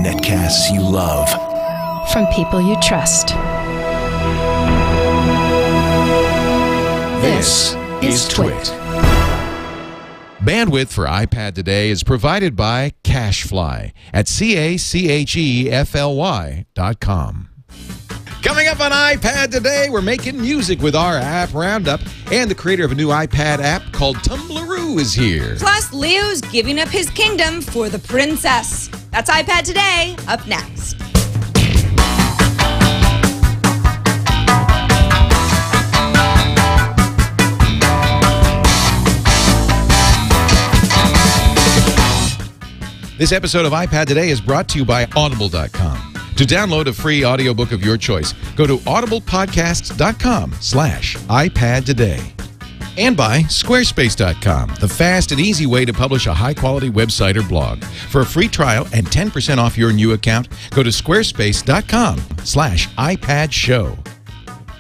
Netcasts you love. From people you trust. This is Twit. Bandwidth for iPad today is provided by Cachefly at CACHEFLY.com. Coming up on iPad today, we're making music with our app Roundup, and the creator of a new iPad app called Tumbleroo is here. Plus, Leo's giving up his kingdom for the princess. That's iPad today, up next. This episode of iPad Today is brought to you by Audible.com. To download a free audiobook of your choice, go to audiblepodcasts.com/iPad Today. And by Squarespace.com, the fast and easy way to publish a high-quality website or blog. For a free trial and 10% off your new account, go to squarespace.com/iPad Show.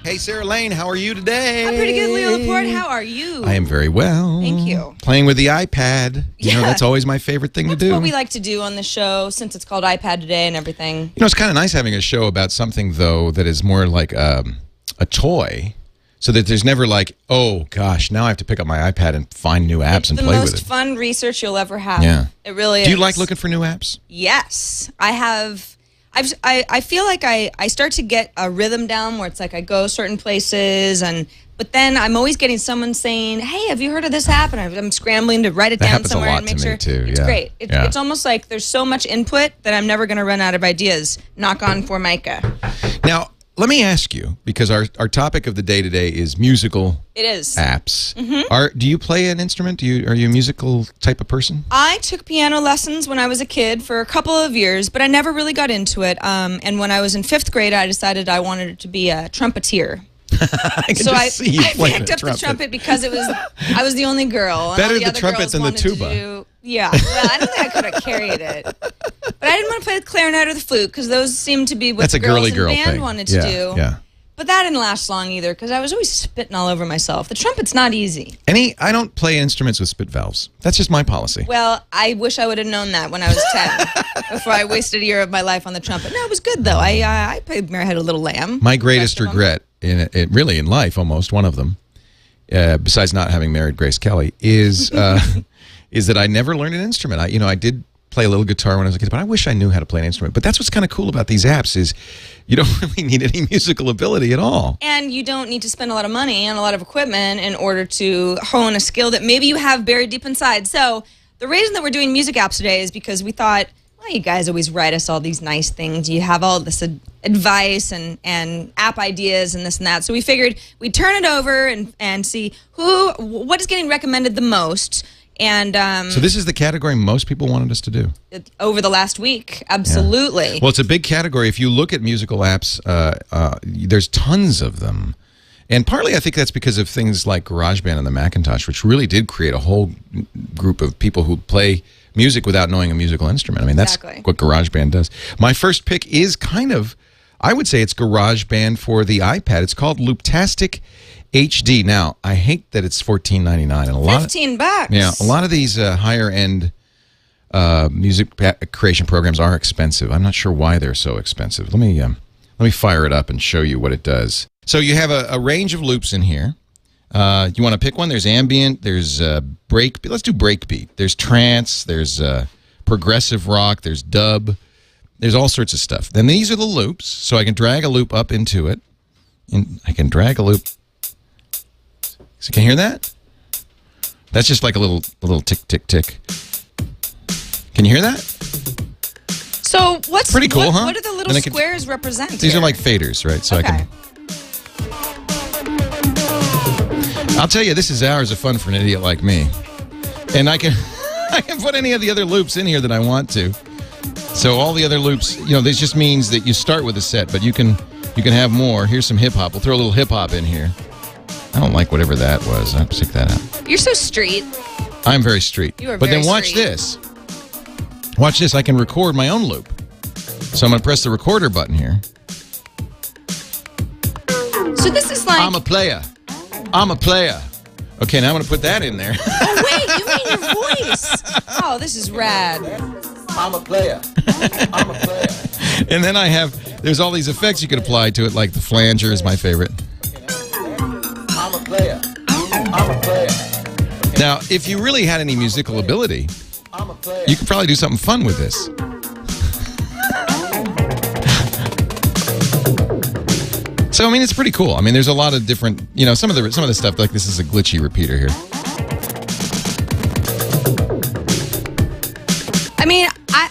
Hey, Sarah Lane, how are you today? I'm pretty good, Leo Laporte. How are you? I am very well. Thank you. Playing with the iPad. You know, that's always my favorite thing to do. That's what we like to do on the show, since it's called iPad Today and everything. You know, it's kind of nice having a show about something, though, that is more like a toy, so that there's never like, oh, gosh, now I have to pick up my iPad and find new apps and play with it. It's the most fun research you'll ever have. Yeah. It really is. Do you like looking for new apps? Yes. I have. I feel like I start to get a rhythm down where it's like I go certain places, but then I'm always getting someone saying, hey, have you heard of this app? And I'm scrambling to write it down somewhere and make sure. That happens a lot to me, too. It's great. It's almost like there's so much input that I'm never going to run out of ideas. Knock on Formica. Now, let me ask you, because our topic of the day today is musical apps. Mm-hmm. Do you play an instrument? Are you a musical type of person? I took piano lessons when I was a kid for a couple of years, but I never really got into it. And when I was in 5th grade, I decided I wanted to be a trumpeteer. I picked up the trumpet because I was the only girl. Better the trumpet than the tuba. Yeah, well, I don't think I could have carried it. But I didn't want to play the clarinet or the flute because those seemed to be what the girls in the band wanted to do. Yeah. But that didn't last long either because I was always spitting all over myself. The trumpet's not easy. I don't play instruments with spit valves. That's just my policy. Well, I wish I would have known that when I was 10 before I wasted a year of my life on the trumpet. No, it was good, though. I played Mary Had a Little Lamb. My greatest regret, really in life, almost one of them, besides not having married Grace Kelly, is is that I never learned an instrument. I did play a little guitar when I was a kid, but I wish I knew how to play an instrument. But that's what's kind of cool about these apps is you don't really need any musical ability at all. And you don't need to spend a lot of money on a lot of equipment in order to hone a skill that maybe you have buried deep inside. So the reason that we're doing music apps today is because we thought, well, you guys always write us all these nice things. You have all this advice and app ideas and this and that. So we figured we'd turn it over and see what is getting recommended the most. And so this is the category most people wanted us to do. Over the last week, absolutely. Yeah. Well, it's a big category. If you look at musical apps, there's tons of them. And partly I think that's because of things like GarageBand and the Macintosh, which really did create a whole group of people who play music without knowing a musical instrument. I mean, that's what GarageBand does. My first pick is I would say it's GarageBand for the iPad. It's called Looptastic HD. Now, I hate that it's $14.99 and $15. Yeah, a lot of these higher end music creation programs are expensive. I'm not sure why they're so expensive. Let me fire it up and show you what it does. So you have a range of loops in here. You want to pick one? There's ambient. There's breakbeat. Let's do breakbeat. There's trance. There's progressive rock. There's dub. There's all sorts of stuff. Then these are the loops. So I can drag a loop up into it. And I can drag a loop. So can you hear that? That's just like a little tick, tick, tick. Can you hear that? So what's pretty cool, huh? What do the little squares represent? These are like faders, right? So I'll tell you, this is hours of fun for an idiot like me, and I can put any of the other loops in here that I want to. So all the other loops, this just means that you start with a set, but you can have more. Here's some hip hop. We'll throw a little hip hop in here. I don't like whatever that was. I'll stick that out. You're so street. I'm very street. You are but very then watch street. this. Watch this. I can record my own loop. So I'm going to press the recorder button here. So this is like... I'm a player. I'm a player. Okay, now I'm going to put that in there. Oh, wait. You mean your voice. Oh, this is rad. I'm a player. I'm a player. And then there's all these effects you could apply to it, like the flanger is my favorite. I'm a player. I'm a player. Now, if you really had any musical ability, you could probably do something fun with this. So, I mean, it's pretty cool. I mean, there's a lot of different, some of the stuff, like this is a glitchy repeater here. I mean,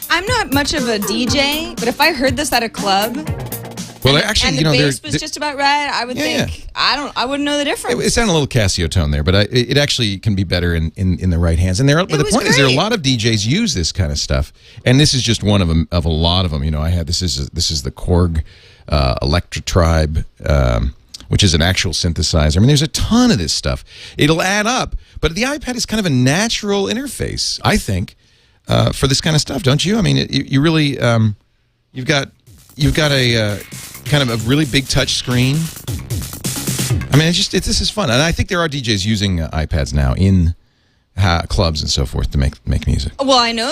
I'm not much of a DJ, but if I heard this at a club, well, actually, and the bass was just about right, I would think, yeah. I wouldn't know the difference. It sounded a little Casio tone there, but it actually can be better in the right hands. And but the point is, there are a lot of DJs use this kind of stuff, and this is just one of them, of a lot of them. I had this is the Korg Electra Tribe, which is an actual synthesizer. I mean, there's a ton of this stuff. It'll add up, but the iPad is kind of a natural interface, I think, for this kind of stuff, don't you? I mean, you really you've got a kind of a really big touch screen. I mean, this is fun, and I think there are DJs using iPads now in clubs and so forth to make music. Well, I know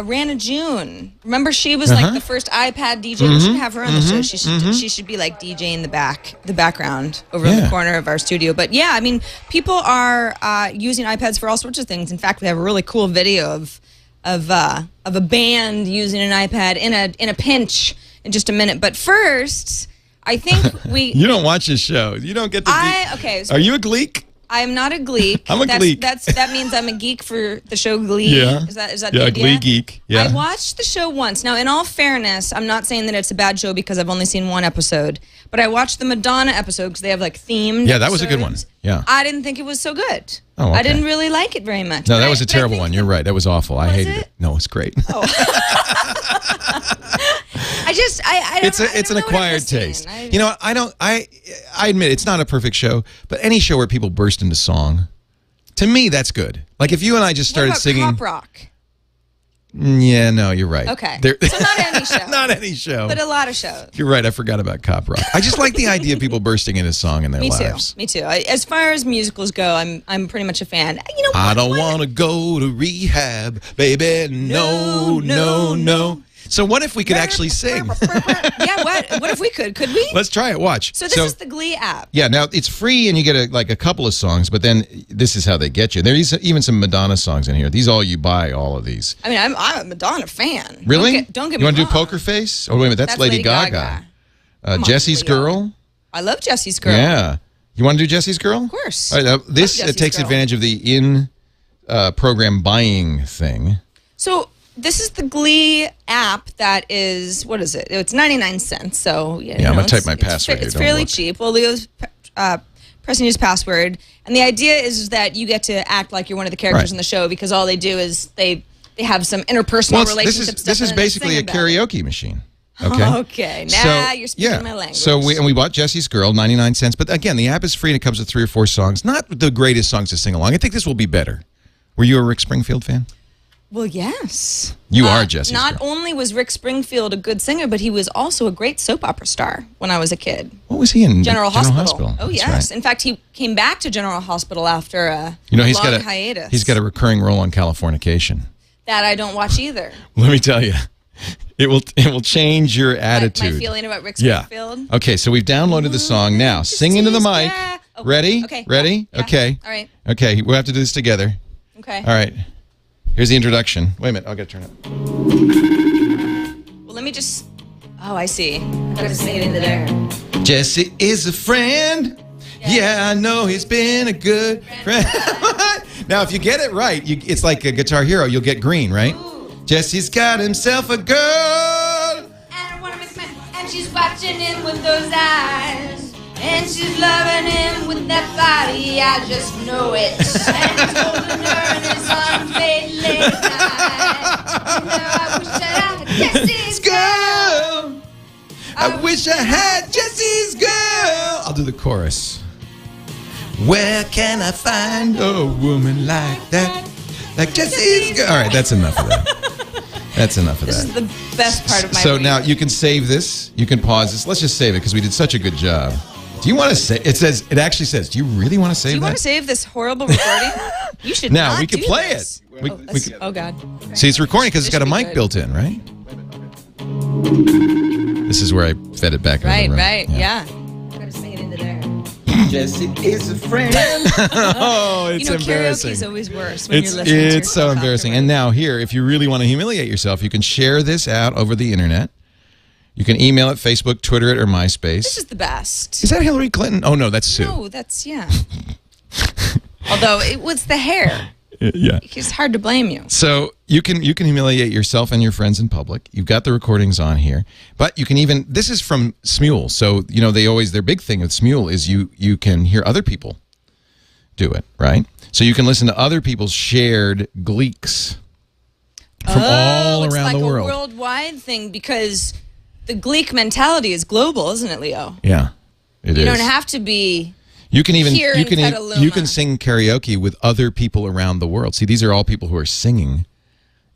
Rana June. Remember, she was like the first iPad DJ. We should have her on the show. She should be like DJ in the background over in the corner of our studio. But yeah, I mean, people are using iPads for all sorts of things. In fact, we have a really cool video of a band using an iPad in a pinch in just a minute. But first, I think You don't watch this show. You don't get to okay. So are you a Gleek? I'm not a Gleek. I'm a Gleek. That means I'm a geek for the show Glee. Yeah. Is that the idea? Glee geek. Yeah. I watched the show once. Now, in all fairness, I'm not saying that it's a bad show because I've only seen one episode. But I watched the Madonna episode because they have like themed. Yeah, that was a good one. Yeah. I didn't think it was so good. Oh, okay. I didn't really like it very much. No, that was a terrible one. You're right. That was awful. I hated it. No, it's great. Oh. I don't it's an acquired taste. I admit it's not a perfect show, but any show where people burst into song, to me, that's good. Like if you and I just started singing cop rock. Yeah, no, you're right. Okay. So not any show. Not any show. But a lot of shows. You're right. I forgot about cop rock. I just like the idea of people bursting into song in their lives. Me too. As far as musicals go, I'm pretty much a fan. I don't want to go to rehab, baby. No. So what if we could actually sing? Yeah, what if we could? Could we? Let's try it. Watch. So this is the Glee app. Yeah, now it's free and you get a couple of songs, but then this is how they get you. There's even some Madonna songs in here. You buy all of these. I mean, I'm a Madonna fan. Really? Don't get me wrong. You want to do Poker Face? Oh, wait a minute. That's Lady Gaga. Jesse's Girl? I love Jesse's Girl. Yeah. You want to do Jesse's Girl? Of course. All right, this takes advantage of the in-program buying thing. So this is the Glee app that is, what is it? It's 99 cents. So, I'm going to type my password here. It's fairly cheap. Well, Leo's pressing his password. And the idea is that you get to act like you're one of the characters in the show because all they do is they have some interpersonal relationship stuff. This is basically a karaoke machine. Okay. Okay. Now you're speaking my language. So we bought Jesse's Girl, 99 cents. But again, the app is free and it comes with 3 or 4 songs. Not the greatest songs to sing along. I think this will be better. Were you a Rick Springfield fan? Well, yes. You are Jesse's Girl. Not only was Rick Springfield a good singer, but he was also a great soap opera star when I was a kid. What was he in? General Hospital. Oh, That's yes. right. In fact, he came back to General Hospital after a he's long hiatus. He's got a recurring role on Californication. That I don't watch either. Let me tell you. It will change your attitude. My feeling about Rick Springfield? Yeah. Okay, so we've downloaded the song now. Sing into the mic. Yeah. Okay. Ready? Okay. Ready? Yeah. Okay. All right. Okay, we'll have to do this together. Okay. All right. Here's the introduction. Wait a minute. I'll get to turn it. Well, let me just... Oh, I see. I got to sing it into there. Jesse is a friend. Yeah, I know he's been a good friend. Now, if you get it right, it's like a Guitar Hero. You'll get green, right? Ooh. Jesse's got himself a girl. And I want to make man, and she's watching him with those eyes. And she's loving him with that body, I just know it. And he's holding her in his arms late night. You know, I wish that I had Jesse's girl. I wish I had Jesse's girl. I'll do the chorus. Where can I find a woman like that? Like Jesse's girl. All right, that's enough of that. That's enough of that. This is the best part of my So week. now you can save this. You can pause this. Let's just save it because we did such a good job. Do you want to say? It actually says. Do you really want to save that? Do you want to save this horrible recording? You should. Now not we can do play this. it. Oh God. See, it's recording because it's got a This should mic be good. built in, right? This is where I fed it back. Right. into the room. Right. Yeah. Gotta sing it into there. Jesse is a friend. Oh, it's Karaoke is always worse when you're listening to It's so yourself embarrassing. afterwards. And now here, if you really want to humiliate yourself, you can share this out over the internet. You can email it, Facebook, Twitter it, or MySpace. This is the best. Is that Hillary Clinton? Oh no, that's Sue. No, that's yeah. Although it was the hair. Yeah. It's hard to blame you. So you can humiliate yourself and your friends in public. You've got the recordings on here, but you can even. This is from Smule, so their big thing with Smule is you can hear other people do it, right? So you can listen to other people's shared gleeks from all it's around like the world. a worldwide thing because the Gleek mentality is global, isn't it, Leo? Yeah, it is. You don't have to be. You can even here in Petaluma. you can sing karaoke with other people around the world. See, these are all people who are singing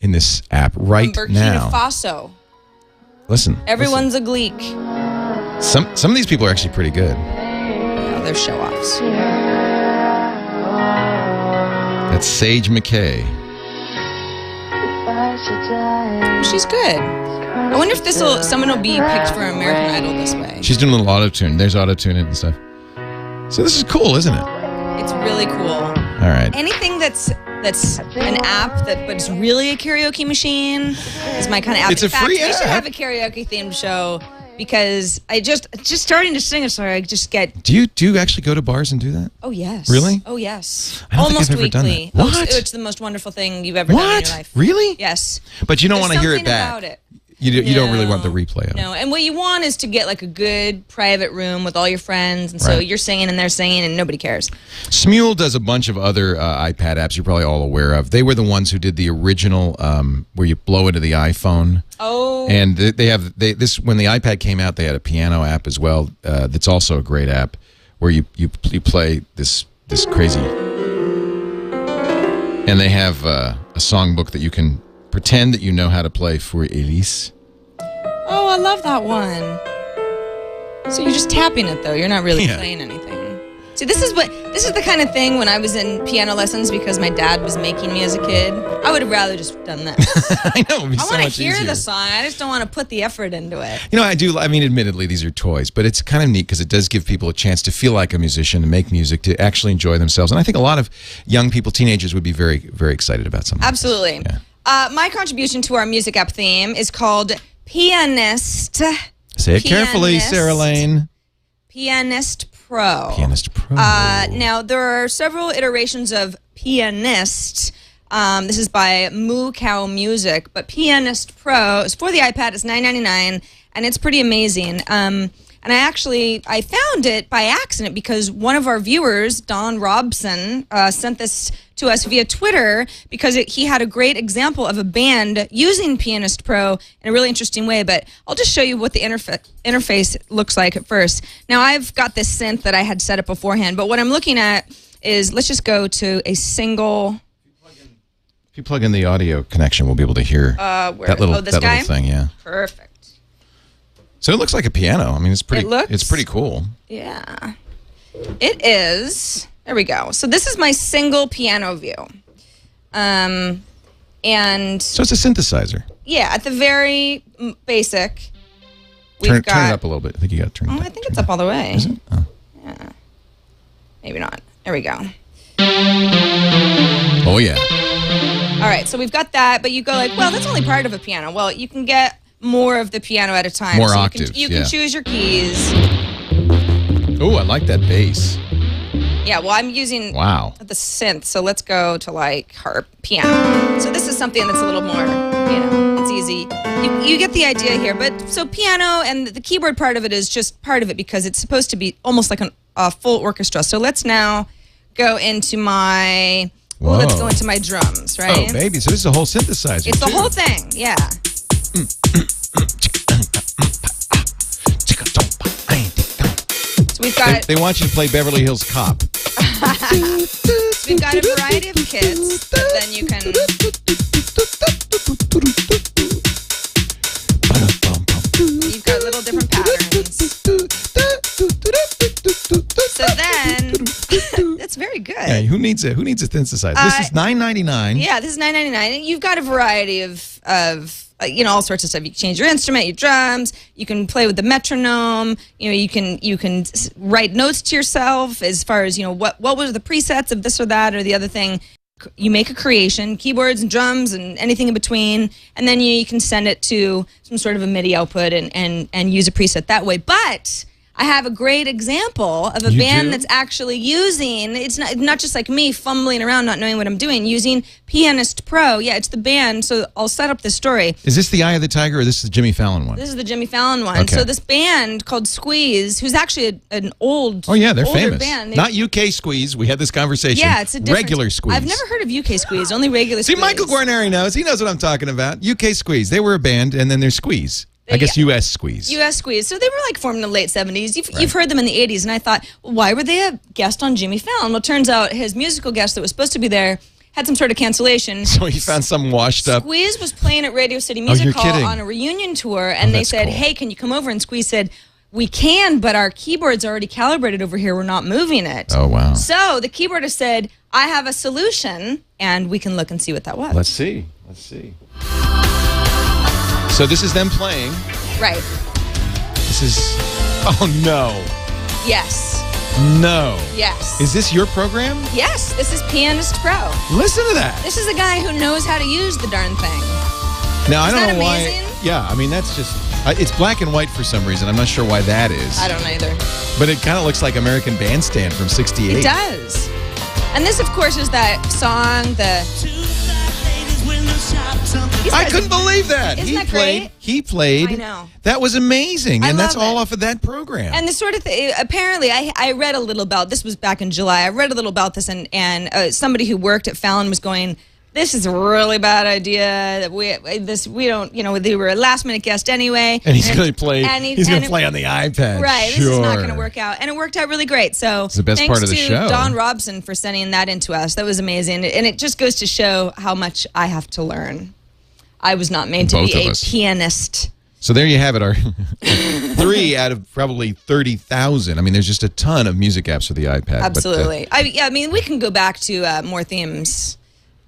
in this app right From Burkina now. Faso. Listen, Everyone's a Gleek. some of these people are actually pretty good. Oh, they're show-offs. That's Sage McKay. She's good. I wonder if someone will be picked for American Idol this way. She's doing a little auto-tune. There's auto-tune and stuff. So this is cool, isn't it? It's really cool. All right. Anything that's an app but it's really a karaoke machine is my kind of app. It's In a fact, free we should app. have a karaoke themed show because I just starting to sing it, so I just get. Do you actually go to bars and do that? Oh yes. Really? Oh yes. I don't think Almost I've ever done weekly. that. Oh, What? it's the most wonderful thing you've ever done in your life. Really? Yes. But you don't There's want to hear it something back. about it. You don't really want the replay of it. No, and what you want is to get like a good private room with all your friends, and so Right. you're singing and they're singing, and nobody cares. Smule does a bunch of other iPad apps you're probably all aware of. They were the ones who did the original where you blow into the iPhone. Oh. And they have this when the iPad came out, they had a piano app as well. That's also a great app where you play this crazy. And they have a songbook that you can pretend that you know how to play for Elise. Oh, I love that one. So you're just tapping it though. You're not really Yeah. playing anything. See, this is the kind of thing when I was in piano lessons because my dad was making me as a kid. I would have rather just done this. I know, it'd be I so want to much hear easier. the song. I just don't want to put the effort into it. I do. I mean, admittedly, these are toys, but it's kind of neat because it does give people a chance to feel like a musician, to make music, to actually enjoy themselves. And I think a lot of young people, teenagers, would be very, very excited about something. Absolutely. Like this. My contribution to our music app theme is called Pianist. Say it carefully, Pianist. Sarah Lane. Pianist Pro. Pianist Pro. Now, there are several iterations of Pianist. This is by Moo Cow Music, but Pianist Pro is for the iPad. It's $9.99, and it's pretty amazing. And I found it by accident because one of our viewers, Don Robson, sent this to us via Twitter because he had a great example of a band using Pianist Pro in a really interesting way. But I'll just show you what the interface looks like at first. Now, I've got this synth that I had set up beforehand, but what I'm looking at is, let's just go to a single... If you plug in the audio connection, we'll be able to hear that little thing. Yeah. Perfect. So it looks like a piano. I mean, it's pretty. It's pretty cool. Yeah. It is. There we go. So this is my single piano view. And So it's a synthesizer. yeah, at the very basic, Turn we've got... it up a little bit. I think you got to turn it Oh, up. I think it's up all the way. Is it? Oh. Yeah. Maybe not. There we go. Oh, yeah. All right, so we've got that, but you go like, well, that's only part of a piano. Well, you can get more of the piano at a time. More so octaves, You can choose your keys. Oh, I like that bass. Yeah, well, I'm using Wow. the synth, so let's go to like harp, piano. So this is something that's a little more, it's easy. You get the idea here, but so piano and the keyboard part of it is just part of it because it's supposed to be almost like a full orchestra. So let's now go into my, let's go into my drums, right? Oh, baby. So this is a whole synthesizer. It's the too. whole thing, yeah. So we've got They want you to play Beverly Hills Cop. we've got a variety of kits that then you can. You've got little different patterns. Yeah, who needs a synthesizer? This is $9.99. Yeah, this is $9.99. You've got a variety of all sorts of stuff. You can change your instrument, your drums. You can play with the metronome. You can write notes to yourself as far as what were the presets of this or that or the other thing. You make a creation, keyboards and drums and anything in between, and then you can send it to some sort of a MIDI output and use a preset that way. But I have a great example of a band that's actually using, it's not just like me fumbling around not knowing what I'm doing, using Pianist Pro. Yeah, it's the band, so I'll set up the story. Is this the Eye of the Tiger or this is the Jimmy Fallon one? This is the Jimmy Fallon one. Okay. So this band called Squeeze, who's actually an old they're famous. band. Not UK Squeeze. We had this conversation. Yeah, it's a different, regular Squeeze. I've never heard of UK Squeeze, only regular Squeeze. See, Michael Guarneri knows. He knows what I'm talking about. UK Squeeze. They were a band, and then there's Squeeze. I guess US Squeeze. US Squeeze. So they were like formed in the late 70s. You've heard them in the 80s, and I thought, well, why were they a guest on Jimmy Fallon? Well, it turns out his musical guest that was supposed to be there had some sort of cancellation. So he found some washed up. Squeeze was playing at Radio City Music Hall kidding. on a reunion tour, and they said, hey, can you come over? And Squeeze said, we can, but our keyboard's already calibrated over here. We're not moving it. Oh, wow. So the keyboardist said, I have a solution, and we can look and see what that was. Let's see. So this is them playing. Right. This is... Oh, no. Yes. No. Yes. Is this your program? Yes, this is Pianist Pro. Listen to that. This is a guy who knows how to use the darn thing. Now, I don't Isn't that know amazing? why... Yeah, I mean, that's just... it's black and white for some reason. I'm not sure why that is. I don't either. But it kind of looks like American Bandstand from '68. It does. And this, of course, is that song, I couldn't believe that. Isn't that great? He played. I know. That was amazing. I And that's love all it. off of that program. And the sort of thing, apparently, I read a little about, this was back in July, I read a little about this, and somebody who worked at Fallon was going, this is a really bad idea. We don't, they were a last minute guest anyway. And he's going to play. He's going to and play on the iPad. Right. Sure. This is not going to work out, and it worked out really great. So it's the best part of the show. Thanks to Don Robson for sending that into us. That was amazing, and it just goes to show how much I have to learn. I was not made to Both be of a us. pianist. So there you have it. Our 3 out of probably 30,000. I mean, there's just a ton of music apps for the iPad. Absolutely. I mean, we can go back to more themes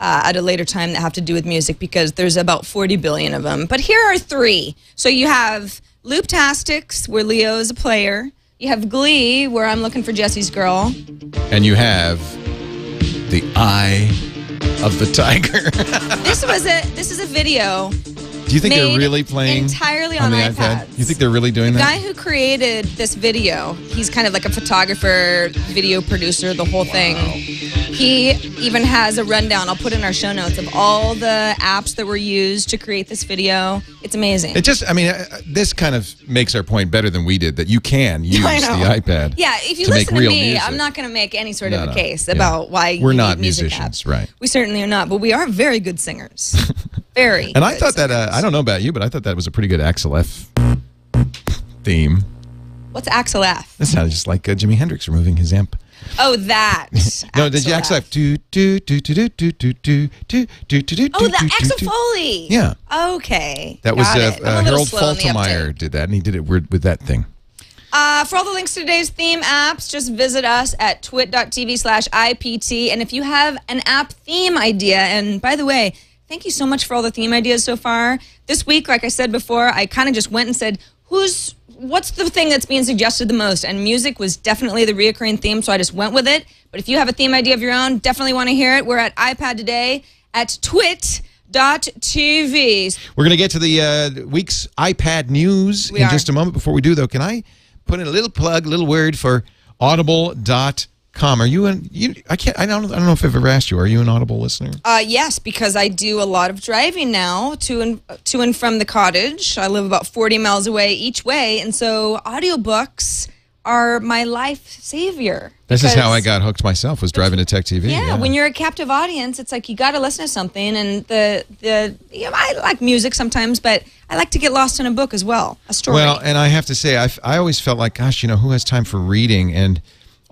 at a later time that have to do with music because there's about 40 billion of them. But here are 3. So you have Looptastic, where Leo's a player. You have Glee, where I'm looking for Jesse's girl. And you have the Eye of the Tiger. This is a video. Do you think they're really playing entirely on the iPads? iPad? You think they're really doing The that? guy who created this video, he's kind of like a photographer, video producer, the whole thing. He even has a rundown, I'll put in our show notes, of all the apps that were used to create this video. It's amazing. It just, I mean, this kind of makes our point better than we did, that you can use the iPad. Yeah, if you to listen make to real me, music. I'm not going to make any sort of No, a case yeah. about why We're you not need music musicians, apps. right. We certainly are not, but we are very good singers. Very. And I good thought that, singers. I don't know about you, but I thought that was a pretty good Axel F theme. What's Axel F? That sounded just like Jimi Hendrix removing his amp. Oh, that. No, did you Axel F? Oh, the Axel Foley. Yeah. Okay. That was Got it. I'm a little Harold slow in the Faltermeyer uptake. did that, and he did it with that thing. For all the links to today's theme apps, just visit us at twit.tv/IPT. And if you have an app theme idea, and by the way, thank you so much for all the theme ideas so far. This week, like I said before, I kind of just went and said, what's the thing that's being suggested the most? And music was definitely the reoccurring theme, so I just went with it. But if you have a theme idea of your own, definitely want to hear it. We're at iPad today at twit.tv. We're going to get to the week's iPad news in just a moment. Before we do, though, can I put in a little plug, a little word for Audible.com? Are you I don't know if I've ever asked you. Are you an Audible listener? Yes, because I do a lot of driving now to and from the cottage. I live about 40 miles away each way, and so audiobooks are my life savior. This is how I got hooked myself, was driving to Tech TV. Yeah, when you're a captive audience, it's like you got to listen to something, and I like music sometimes, but I like to get lost in a book as well, a story. Well, and I have to say, I always felt like, gosh, who has time for reading? And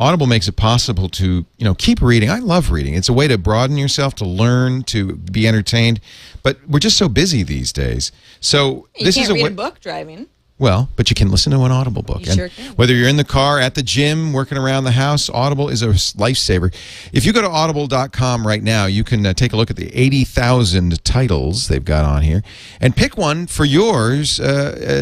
Audible makes it possible to, keep reading. I love reading. It's a way to broaden yourself, to learn, to be entertained. But we're just so busy these days. So you can't read a book driving. Well, but you can listen to an Audible book. You sure can. Whether you're in the car, at the gym, working around the house, Audible is a lifesaver. If you go to audible.com right now, you can take a look at the 80,000 titles they've got on here and pick one for yours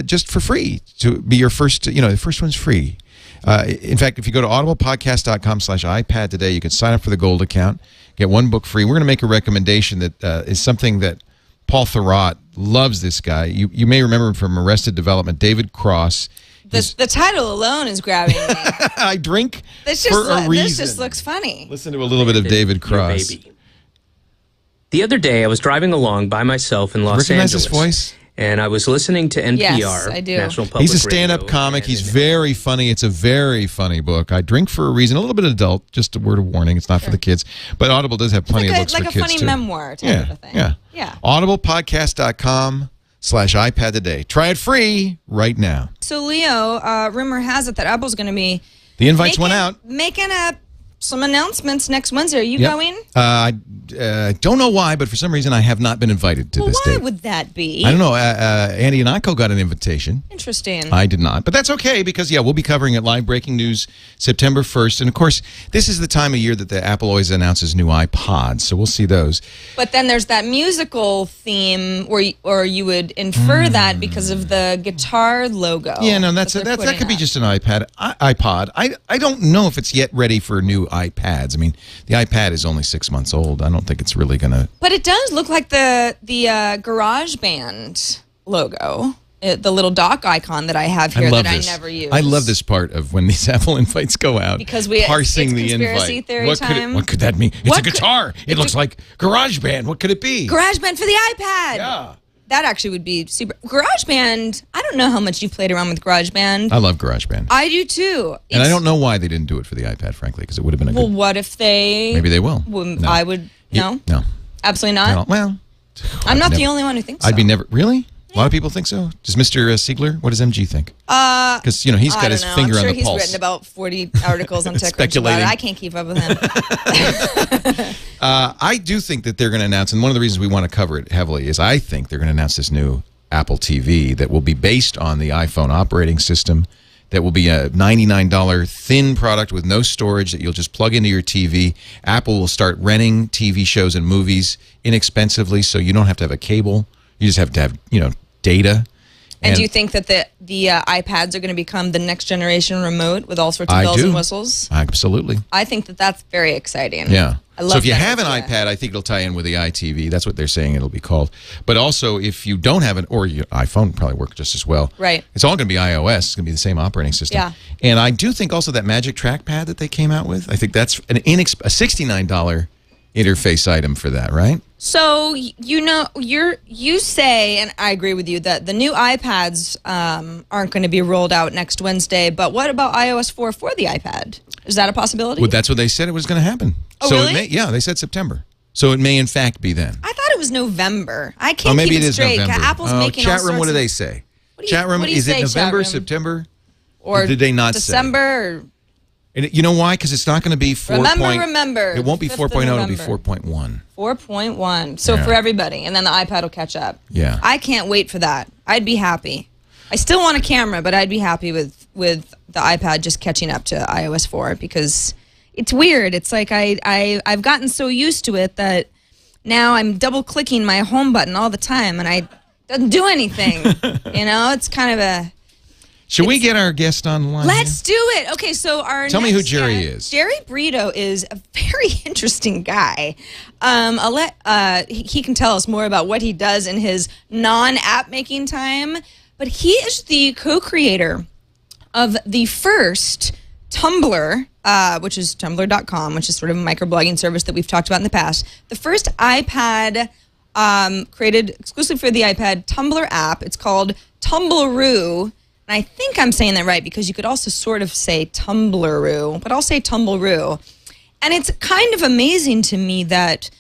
just for free to be your first, the first one's free. In fact, if you go to audiblepodcast.com/iPad today, you can sign up for the gold account, get one book free. We're going to make a recommendation that is something that Paul Thurrott loves. This guy. You may remember him from Arrested Development, David Cross. The title alone is grabbing me. I drink for a reason. This just looks funny. Listen to a little bit of David Cross. Baby. The other day, I was driving along by myself in Los Recognize Angeles. his voice? And I was listening to NPR, Yes, I do. National Public He's a stand-up Radio, comic. and He's very funny. It's a very funny book. I drink for a reason. A little bit adult. Just a word of warning. It's not for the kids. But Audible does have plenty of books for kids, too. Like a funny memoir type of a thing. Yeah. audiblepodcast.com/iPad today. Try it free right now. So, Leo, rumor has it that Apple's going to be The invites went out. making some announcements next Wednesday. Are you going? I don't know why, but for some reason I have not been invited to this Why date. would that be? I don't know. Andy and Anko got an invitation. Interesting. I did not. But that's okay because, we'll be covering it live breaking news September 1st. And, of course, this is the time of year that the Apple always announces new iPods. So we'll see those. But then there's that musical theme or you would infer that because of the guitar logo. Yeah, no, that could be just an iPod. I don't know if it's yet ready for new iPads. I mean, the iPad is only 6 months old. I don't think it's really going to... But it does look like the GarageBand logo, the little dock icon that I have here that I never use. I love this part of when these Apple invites go out. Because parsing it's the conspiracy invite. theory time. What could that mean? It's a guitar. It looks like GarageBand. What could it be? GarageBand for the iPad. Yeah. That actually would be super. GarageBand, I don't know how much you've played around with GarageBand. I love GarageBand. I do too. And I don't know why they didn't do it for the iPad, frankly, because it would have been a Well, good... what if they... Maybe they will. No. No. I would... No? No. Absolutely I not? don't, well... I'm not never, the only one who thinks so. I'd be never... Really? A lot of people think so? Does Mr. Siegler? What does MG think? Because, he's got his finger on the pulse. He's written about 40 articles on TechCrunch Speculating. about it. I can't keep up with him. I do think that they're going to announce, and one of the reasons we want to cover it heavily is I think they're going to announce this new Apple TV that will be based on the iPhone operating system, that will be a $99 thin product with no storage that you'll just plug into your TV. Apple will start renting TV shows and movies inexpensively, so you don't have to have a cable. You just have to have, data. And do you think that the iPads are going to become the next generation remote with all sorts of bells and whistles? Absolutely. I think that that's very exciting. Yeah. I love so if you that have an idea. iPad, I think it'll tie in with the iTV. That's what they're saying it'll be called. But also, if you don't have an, or your iPhone probably work just as well. Right. It's all going to be iOS. It's going to be the same operating system. Yeah. And I do think also that Magic Trackpad that they came out with, I think that's a $69 interface item for that, right? So you say, and I agree with you, that the new iPads aren't going to be rolled out next Wednesday. But what about iOS 4 for the iPad? Is that a possibility? Well, that's what they said it was going to happen. Oh, so really? It may, yeah, they said September. So it may in fact be then. I thought it was November. I can't maybe keep it is straight. November. Apple's making chat all room. What sorts do of- they say? What do you- Chat room. what do you Is say, it chat November, room? September? Or did they not December? Or And you know why? Because it's not going to be 4. Remember. It won't be 5th of 4.0. It'll be November. 4.1. So Yeah. for everybody, and then the iPad will catch up. Yeah. I can't wait for that. I'd be happy. I still want a camera, but I'd be happy with the iPad just catching up to iOS 4 because it's weird. It's like I've gotten so used to it that now I'm double clicking my home button all the time, and it doesn't do anything. It's kind of a. Should we get our guest online? Let's do it. Okay, so Tell me who next Jerry guest- is. Jerry Brito is a very interesting guy. He can tell us more about what he does in his non-app making time, but he is the co-creator of the first Tumblr, which is Tumblr.com, which is sort of a microblogging service that we've talked about in the past. The first iPad created exclusively for the iPad Tumblr app. It's called Tumbleroo. And I think I'm saying that right because you could also sort of say Tumbleroo, but I'll say Tumbleroo. And it's kind of amazing to me that,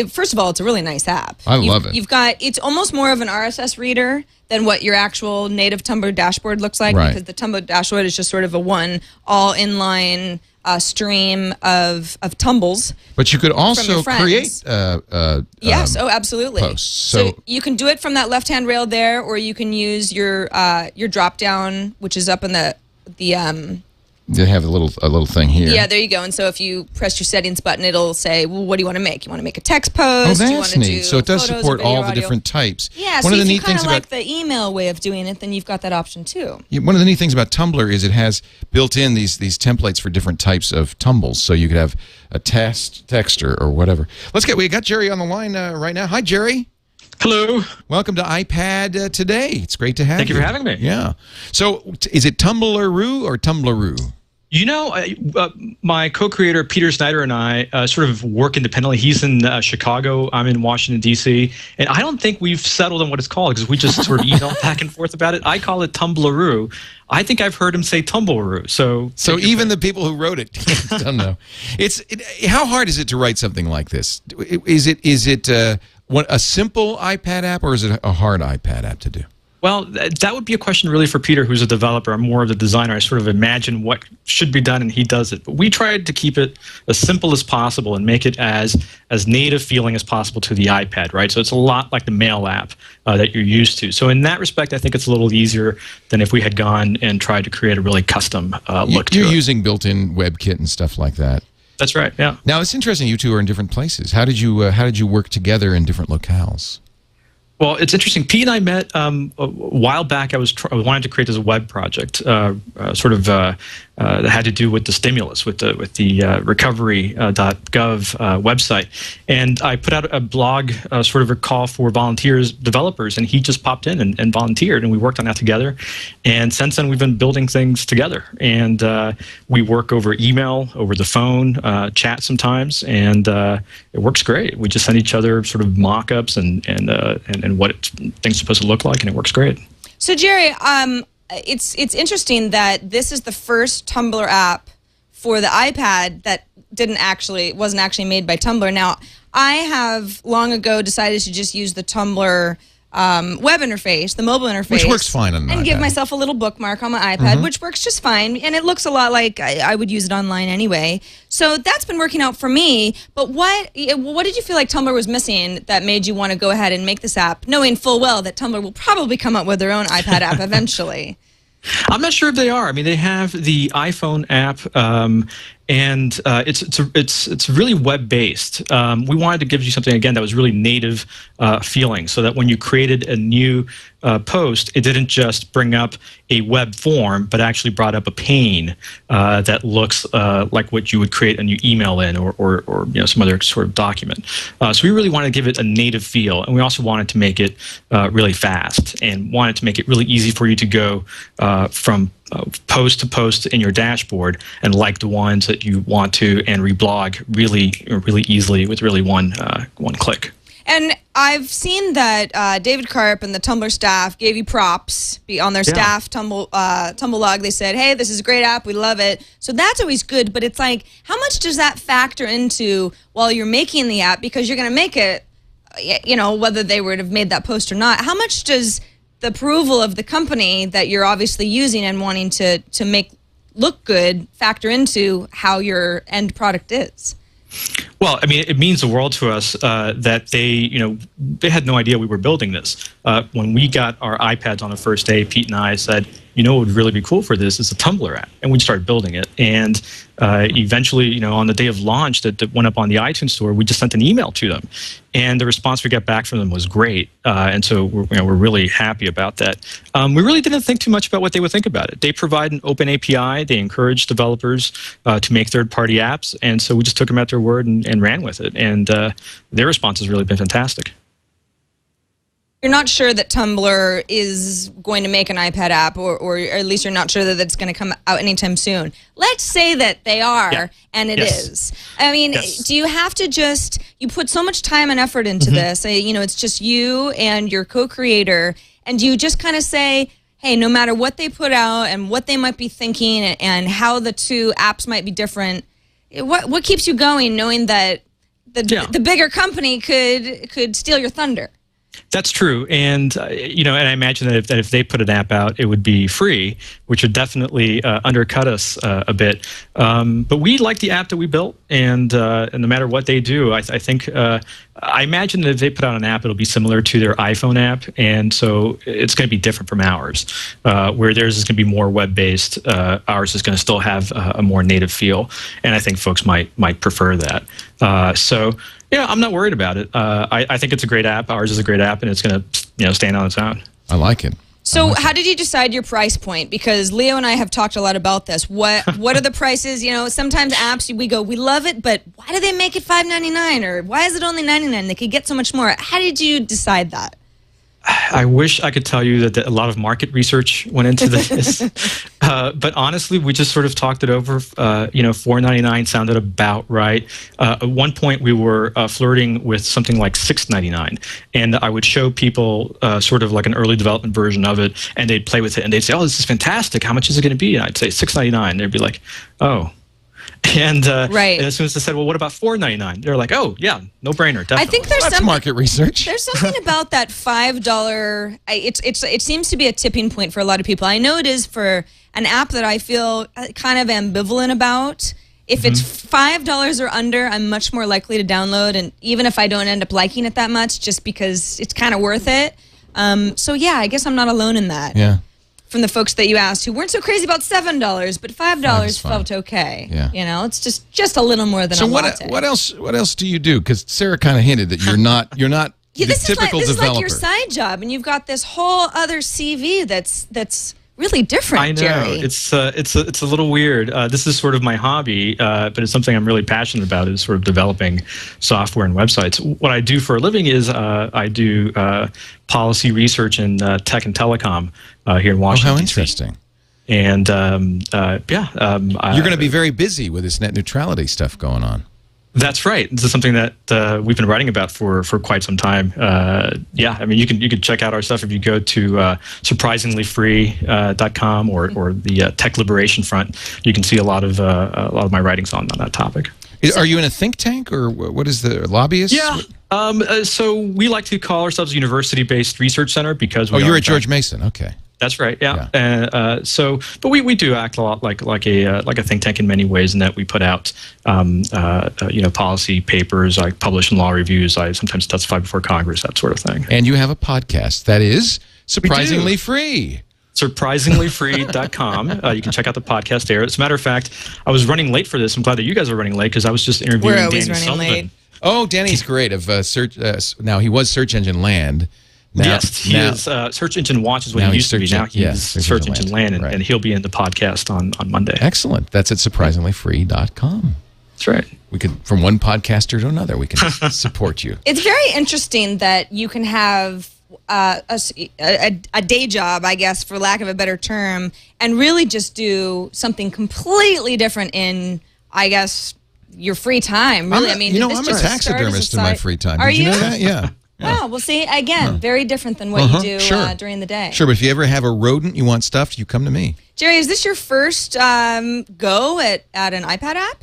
first of all, it's a really nice app. I love it. It's almost more of an RSS reader than what your actual native Tumblr dashboard looks like Right. because the Tumblr dashboard is just sort of a one all inline stream of tumbles. But you could also friends. create Yes, absolutely. posts. So you can do it from that left-hand rail there, or you can use your drop-down, which is up in the they have a little thing here. Yeah, there you go. And so if you press your settings button, it'll say, well, what do you want to make? You want to make a text post? Oh, you want that's to neat. do So it does photos or support video, all the audio. different types. Yeah, One so of the if you neat kind things of about like the email way of doing it, then you've got that option too. one of the neat things about Tumblr is it has built in these templates for different types of tumbles. So you could have a text or whatever. We got Jerry on the line right now. Hi, Jerry. Hello. Welcome to iPad Today. It's great to have you. Thank you for having me. Yeah. So is it Tumbleroo or Tumbleroo? You know, my co-creator Peter Snyder and I sort of work independently. He's in Chicago. I'm in Washington, D.C. And I don't think we've settled on what it's called because we just sort of email back and forth about it. I call it Tumbleroo. I think I've heard him say Tumbleroo. So even the people who wrote it don't know. How hard is it to write something like this? Is it a simple iPad app or is it a hard iPad app to do? Well, that would be a question really for Peter, who's a developer. I'm more of the designer. I sort of imagine what should be done, and he does it. But we tried to keep it as simple as possible and make it as native feeling as possible to the iPad, right? So it's a lot like the Mail app that you're used to. So in that respect, I think it's a little easier than if we had gone and tried to create a really custom look to it. You're using built-in WebKit and stuff like that. That's right, yeah. Now, it's interesting you two are in different places. How did you work together in different locales? Well, it's interesting. Pete and I met a while back. I wanted to create this web project, that had to do with the stimulus, with the recovery.gov website, and I put out a blog, sort of a call for volunteers, developers, and he just popped in and volunteered, and we worked on that together. And since then, we've been building things together, and we work over email, over the phone, chat sometimes, and it works great. We just send each other sort of mock-ups and what things are supposed to look like, and it works great. So Jerry, it's interesting that this is the first Tumblr app for the iPad that wasn't actually made by Tumblr. Now, I have long ago decided to just use the Tumblr web interface, the mobile interface, which works fine on and iPad. give myself a little bookmark on my iPad, which works just fine, and it looks a lot like I would use it online anyway. So that's been working out for me. But what did you feel like Tumblr was missing that made you want to go ahead and make this app, knowing full well that Tumblr will probably come up with their own iPad app eventually? I'm not sure if they are. I mean, they have the iPhone app, and it's really web-based. We wanted to give you something, again, that was really native feeling, so that when you created a new post, it didn't just bring up a web form, but actually brought up a pane that looks like what you would create a new email in, or some other sort of document. So we really wanted to give it a native feel, and we also wanted to make it really fast, and wanted to make it really easy for you to go from post to post in your dashboard and like the ones that you want to, and reblog really easily with really one click. And I've seen that David Karp and the Tumblr staff gave you props on their staff Tumblr log. They said, hey, this is a great app. We love it. So that's always good. But it's like, how much does that factor into while you're making the app? Because you're going to make it, whether they would have made that post or not. How much does the approval of the company that you're obviously using and wanting to make look good factor into how your end product is? Well, I mean, it means the world to us that they had no idea we were building this. When we got our iPads on the first day, Pete and I said, what would really be cool for this is a Tumblr app, and we started building it. And eventually, on the day of launch that went up on the iTunes store, we just sent an email to them, and the response we got back from them was great. And so we're really happy about that. We really didn't think too much about what they would think about it. They provide an open API. They encourage developers to make third-party apps, and so we just took them at their word and ran with it. And their response has really been fantastic. You're not sure that Tumblr is going to make an iPad app, or at least you're not sure that it's going to come out anytime soon. Let's say that they are, and it is. I mean, do you have to you put so much time and effort into this, it's just you and your co-creator, and do you just kind of say, hey, no matter what they put out and what they might be thinking and how the two apps might be different, what keeps you going knowing that the bigger company could steal your thunder? That's true, and and I imagine that if they put an app out, it would be free, which would definitely undercut us a bit. But we like the app that we built, and no matter what they do, I think I imagine that if they put out an app, it'll be similar to their iPhone app, and so it's going to be different from ours. Where theirs is going to be more web-based, ours is going to still have a more native feel, and I think folks might prefer that. So. Yeah, I'm not worried about it. I think it's a great app. Ours is a great app, and it's going to stand on its own. I like it. So how did you decide your price point? Because Leo and I have talked a lot about this. What are the prices? Sometimes apps, we love it, but why do they make it $5.99? Or why is it only $99? They could get so much more. How did you decide that? I wish I could tell you that a lot of market research went into this, but honestly, we just sort of talked it over. $4.99 sounded about right. At one point, we were flirting with something like $6.99, and I would show people sort of like an early development version of it, and they'd play with it, and they'd say, "Oh, this is fantastic! How much is it going to be?" And I'd say $6.99. They'd be like, "Oh." And, right. And as soon as I said, "Well, what about $4.99?" They're like, "Oh, yeah, no brainer, definitely." I think there's market research. There's something about that $5. It seems to be a tipping point for a lot of people. I know it is for an app that I feel kind of ambivalent about. If it's $5 or under, I'm much more likely to download, and even if I don't end up liking it that much, just because it's kind of worth it. So yeah, I guess I'm not alone in that. Yeah. From the folks that you asked who weren't so crazy about $7, but $5 felt okay. Yeah. It's just a little more than a latte. What else do you do? Because Sarah kind of hinted that you're not the typical this developer. is like your side job, and you've got this whole other CV that's really different. I know, Jerry. it's a little weird. This is sort of my hobby, but it's something I'm really passionate about. Is sort of developing software and websites. What I do for a living is I do policy research in tech and telecom here in Washington. Oh, how interesting! And you're going to be very busy with this net neutrality stuff going on. That's right. This is something that we've been writing about for quite some time. I mean, you can check out our stuff if you go to surprisinglyfree.com or the Tech Liberation Front. You can see a lot of my writings on that topic. Are you in a think tank, or what is the lobbyist? Yeah. So we like to call ourselves a university-based research center because we you're at George Mason. Okay. That's right. Yeah. But we do act a lot like a think tank in many ways, in that we put out policy papers. I publish in law reviews. I sometimes testify before Congress, that sort of thing. And you have a podcast that is surprisingly free. Surprisinglyfree.com. You can check out the podcast there. As a matter of fact, I was running late for this. I'm glad that you guys are running late, because I was just interviewing Danny Sullivan. Late. Oh, Danny's great. Of search. Now he was Search Engine Land. He is Search Engine Watch is what he used to be. Now he's Search Engine Land, and he'll be in the podcast on Monday. Excellent. That's at surprisinglyfree.com. That's right. We could, from one podcaster to another, we can support you. It's very interesting that you can have a day job, I guess, for lack of a better term, and really just do something completely different in, I guess, your free time. Really, I'm a taxidermist in my free time. Did you know that? Yeah. Oh, well, see, again, very different than what you do during the day. Sure, but if you ever have a rodent you want stuffed, you come to me. Jerry, is this your first go at an iPad app?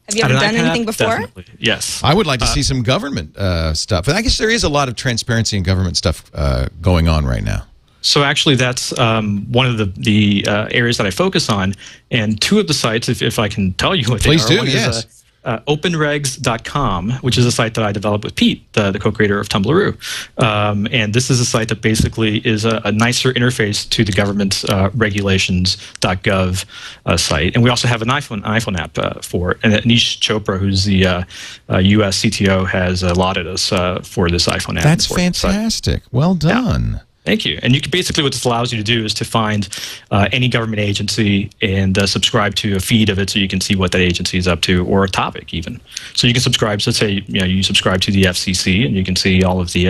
Have you ever done anything before? Definitely. Yes. I would like to see some government stuff. And I guess there is a lot of transparency and government stuff going on right now. So actually, that's one of the areas that I focus on. And two of the sites, if I can tell you what they are. Please do, one yes. Is, openregs.com, which is a site that I developed with Pete, the co-creator of Tumbleroo. And this is a site that basically is a nicer interface to the government's regulations.gov site. And we also have an iPhone app for it. And Anish Chopra, who's the U.S. CTO, has allotted us for this iPhone app. That's fantastic. Well done. Yeah. Thank you. And you can basically, what this allows you to do is to find any government agency and subscribe to a feed of it, so you can see what that agency is up to, or a topic even. So you can subscribe. So let's say you subscribe to the FCC, and you can see all of the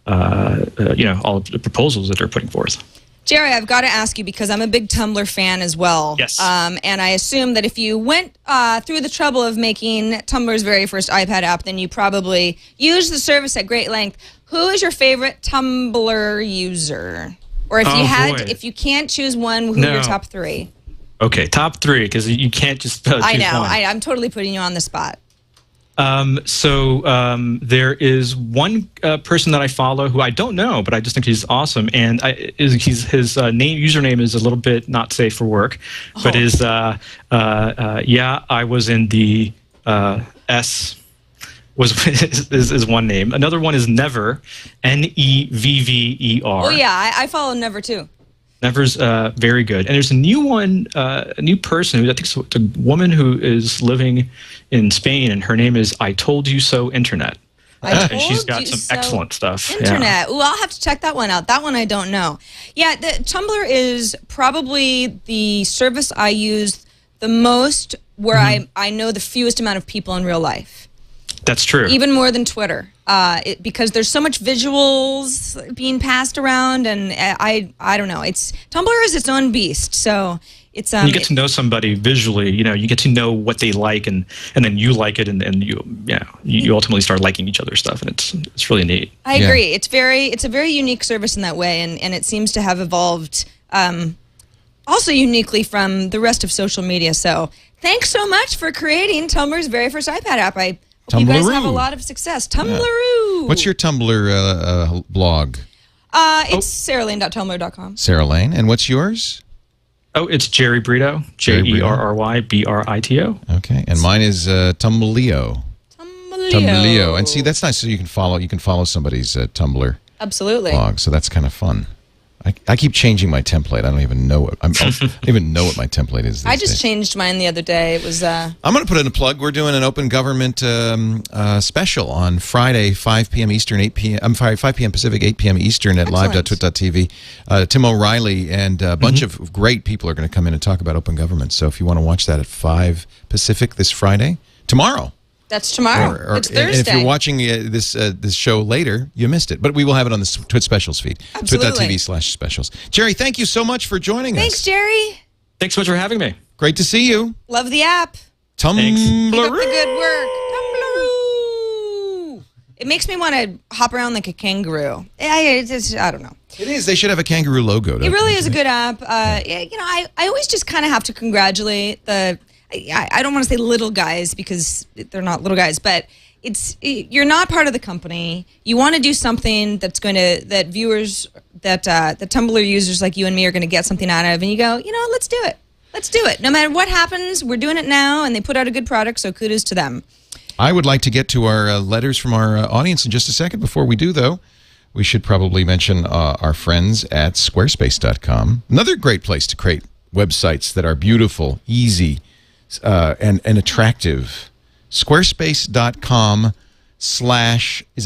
all of the proposals that they're putting forth. Jerry, I've got to ask you, because I'm a big Tumblr fan as well. Yes. And I assume that if you went through the trouble of making Tumblr's very first iPad app, then you probably used the service at great length. Who is your favorite Tumblr user? Or if you can't choose one, who are your top three? Okay, top three, because you can't just choose I know. one. I'm totally putting you on the spot. There is one person that I follow who I don't know, but I just think he's awesome, and his username is a little bit not safe for work, but is I was in the S is one name. Another one is Never, Nevver. Oh yeah, I follow Never too. Never's very good. And there's a new one, a new person who I think it's a woman who is living in Spain, and her name is I Told You So Internet. And she's got some excellent stuff. Internet. Yeah. Ooh, I'll have to check that one out. That one I don't know. Yeah, Tumblr is probably the service I use the most where I know the fewest amount of people in real life. That's true. Even more than Twitter, because there's so much visuals being passed around, and I don't know. Tumblr is its own beast, so it's you get to know somebody visually. You get to know what they like, and then you like it, and you ultimately start liking each other's stuff, and it's really neat. I agree. It's a very unique service in that way, and it seems to have evolved also uniquely from the rest of social media. So thanks so much for creating Tumblr's very first iPad app. I hope you guys have a lot of success. Tumbleroo. What's your Tumblr blog? It's saralane.tumblr.com. Sarah Lane. And what's yours? Oh, it's Jerry Brito. JerryBrito. Okay. And mine is Tumbleroo. Tumbleroo. And see, that's nice. So you can follow somebody's Tumblr blog. So that's kind of fun. I keep changing my template. I don't even know what I don't even know what my template is. I just changed mine the other day. It was. I'm going to put in a plug. We're doing an open government special on Friday, 5 p.m. Eastern, 5 p.m. Pacific, 8 p.m. Eastern at live.twit.tv. Tim O'Reilly and a bunch of great people are going to come in and talk about open government. So if you want to watch that at 5 Pacific this Friday, tomorrow. That's tomorrow. It's Thursday. And if you're watching this show later, you missed it. But we will have it on the Twit Specials feed. Absolutely. Twit.tv/specials. Jerry, thank you so much for joining us. Thanks, Jerry. Thanks so much for having me. Great to see you. Love the app. Tumbleroo. Keep up the good work. Tumbleroo. It makes me want to hop around like a kangaroo. I don't know. It is. They should have a kangaroo logo. It really is a good app. I always just kind of have to congratulate I don't want to say little guys because they're not little guys, but you're not part of the company. You want to do something that viewers, that Tumblr users like you and me are going to get something out of, and you go, let's do it. Let's do it. No matter what happens, we're doing it now, and they put out a good product, so kudos to them. I would like to get to our letters from our audience in just a second. Before we do, though, we should probably mention our friends at Squarespace.com. Another great place to create websites that are beautiful, easy, and attractive. Squarespace.com/ is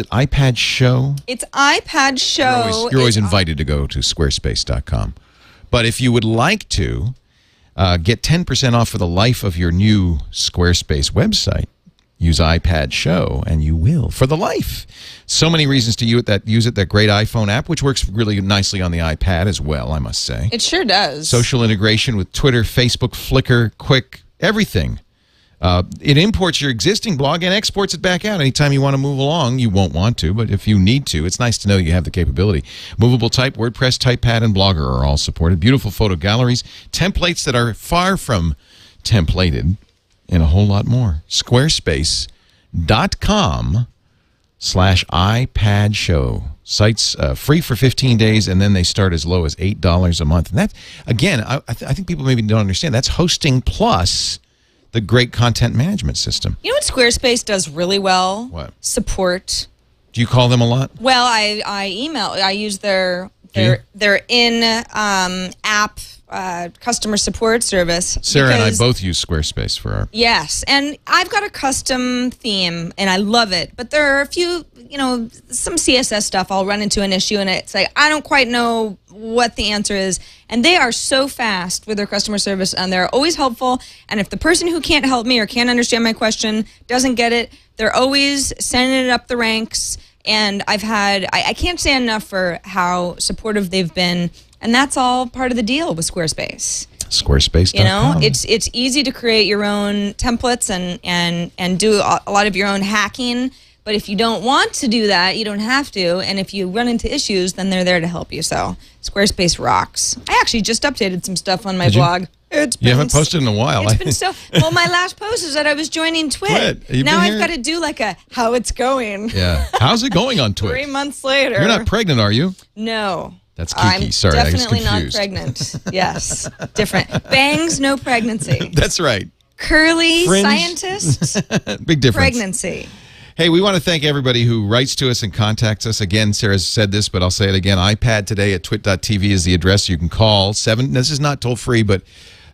it iPad Show? It's iPad Show. You're always invited to go to Squarespace.com. But if you would like to get 10% off for the life of your new Squarespace website, use iPad Show, and you will for the life. So many reasons to use it. That great iPhone app, which works really nicely on the iPad as well, I must say. It sure does. Social integration with Twitter, Facebook, Flickr, Quick, everything. It imports your existing blog and exports it back out anytime you want to move along. You won't want to, but if you need to, it's nice to know you have the capability. Movable type, WordPress, TypePad, and Blogger are all supported. Beautiful photo galleries, templates that are far from templated, and a whole lot more. Squarespace.com/iPad Show. Sites free for 15 days, and then they start as low as $8 a month. And that, again, I think people maybe don't understand. That's hosting plus the great content management system. You know what Squarespace does really well? What? Support. Do you call them a lot? Well, I use their in-app customer support service. Sarah and I both use Squarespace for our... Yes, and I've got a custom theme, and I love it. But there are a few, some CSS stuff I'll run into an issue, and it's like, I don't quite know what the answer is. And they are so fast with their customer service, and they're always helpful. And if the person who can't help me or can't understand my question doesn't get it, they're always sending it up the ranks. And I can't say enough for how supportive they've been. And that's all part of the deal with Squarespace. Squarespace.com. It's easy to create your own templates and do a lot of your own hacking. But if you don't want to do that, you don't have to. And if you run into issues, then they're there to help you. So Squarespace rocks. I actually just updated some stuff on my blog. You haven't posted in a while. It's been so. Well, my last post is that I was joining Twit. Now I've got to do like a how it's going. Yeah. How's it going on Twit? 3 months later. You're not pregnant, are you? No. That's Kiki. I'm Sorry, I was definitely not confused. pregnant. Yes, different. Bangs, no pregnancy. That's right. Curly Fringe. scientist, Big difference. pregnancy. Hey, we want to thank everybody who writes to us and contacts us. Again, Sarah said this, but I'll say it again. iPad today at twit.tv is the address you can call. This is not toll free, but